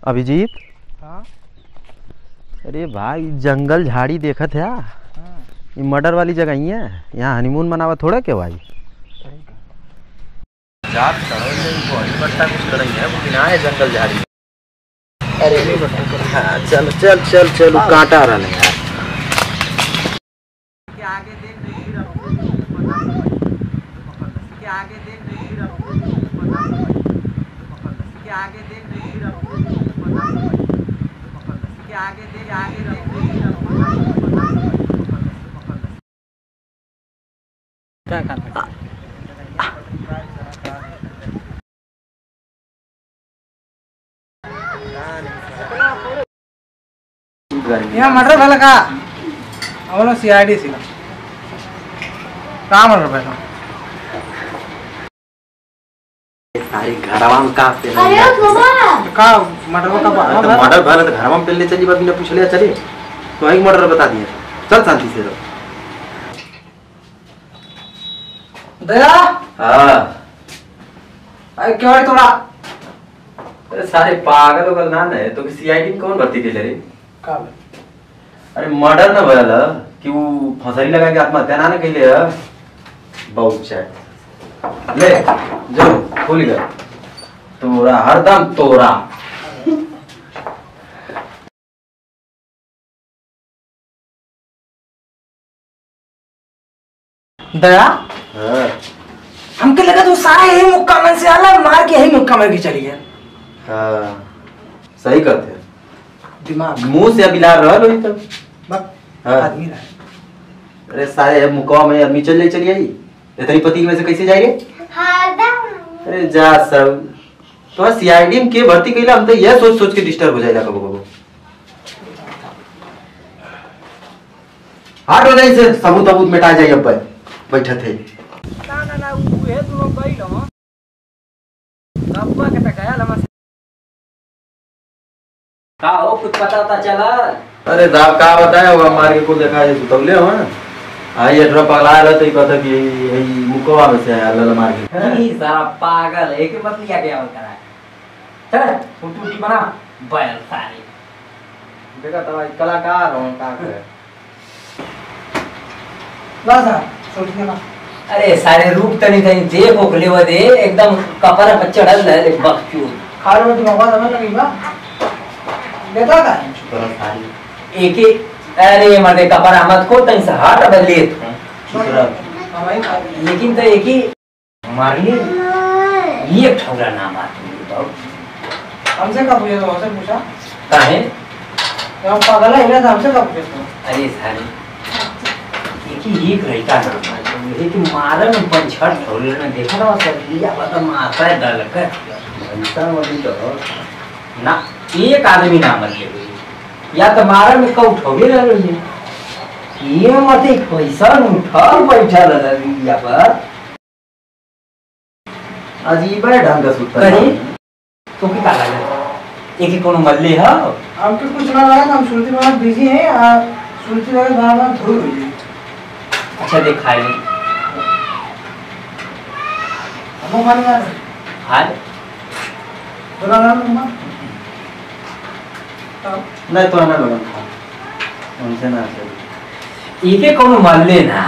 अभिजीत, हाँ अरे भाई जंगल झाड़ी देखत है। हाँ ये मर्डर वाली जगह ही है, यहाँ हनीमून मनावा थोड़ा के भाई। जात बट्टा कुछ करई है वो बिना है जंगल झाड़ी। अरे नहीं बट्टा हाँ, चल चल चल चल कांटा रहा है यार। के आगे देख नहीं रहा के आगे देख नहीं रहा के आगे देख नहीं रहा के आगे देख नहीं रहा क्या करना यहाँ मर्डर भला का ಅವನು CID ಸಿಗ का मर्डर भला सारी घरवा में का पे का मर्डर का तो मर्डर भला तो घरवा में पहले चली बात बिना पूछ लिया चले तो एक मर्डर बता दिया चल शांति से रहो। दया हां अरे क्यों है थोड़ा अरे सारे पागल हो गल ना है तो CID में कौन भर्ती के रे का अरे मर्डर न भला कि वो फंसरी लगा के आत्महत्या ना कइले है बहुत चाय ले जो खोल गया तोरा हरदम तोरा दया हां हमके लगा तू सारा यही मुक्का में से आला मार के यही मुक्का में की चली है। हां सही कहते दिमाग मुंह से अभी ला रहल होई तब बस हाँ। आदमी रहा अरे सारे मुकवा में आदमी चल चली आई इतनी पति में से कैसे जाए रे अरे जा सब तो CID में के भर्ती कइला हम तो यह सोच सोच के डिस्टर्ब हो जाइला कबो कबो हट हो जाई से सबूत मिटा जाई अब बैठे थे ना वो है तू लोग गई लो रब्बा के तक आया लमा का हो कुछ पता चला। अरे दाव का बताया वो मार के को देखा है सुतौले हो ना आई एड्रा पगला रहा तो कहता कि यही मुकवा में से लल मार के नहीं सारा पागल है कि मत लिया गया करा चल टूटी बना बैल सारी देखा तो भाई कलाकार हो का करे ला सा सोचने का अरे सारे रूप तनी तनी देख ओखले वदे एकदम कपड़ा पर चढ़ल है बख्चू खाल में दिमाग समझ लगी बा देखा का थोड़ा सारी एक ही अरे मर्दे कपड़ा मत को तनी से हट बदले दूसरा हमारी लेकिन तो एक ही मारली ये ठौरा नाम आती हमसे कब पूछा तो हमसे पूछा काहे हम पागल है इन्हें हमसे कब पूछा अरे सारे एक लड़का नाम है कि मारे में पंचर ठोले ने देखा ना सर लिया बता माथा डल कर ऐसा वाली तो ना एक आदमी नाम ले या तो मारे में कौ ठोगे ना रही ये मत एक पैसा उठा बैठा लगा लिया पर अजीब है ढंग का सूत्र करी तो की का लगा एक ही कोनो मल्ले है हमको कुछ ना लगा हम सुनते में बिजी हैं सुनते लगे बार धूल हुई अच्छा दिखाई ले हम खाने जा रहे हाल बोला ना मम्मा नहीं तो ना लगन था उनसे ना एक कोनो मल्ले ना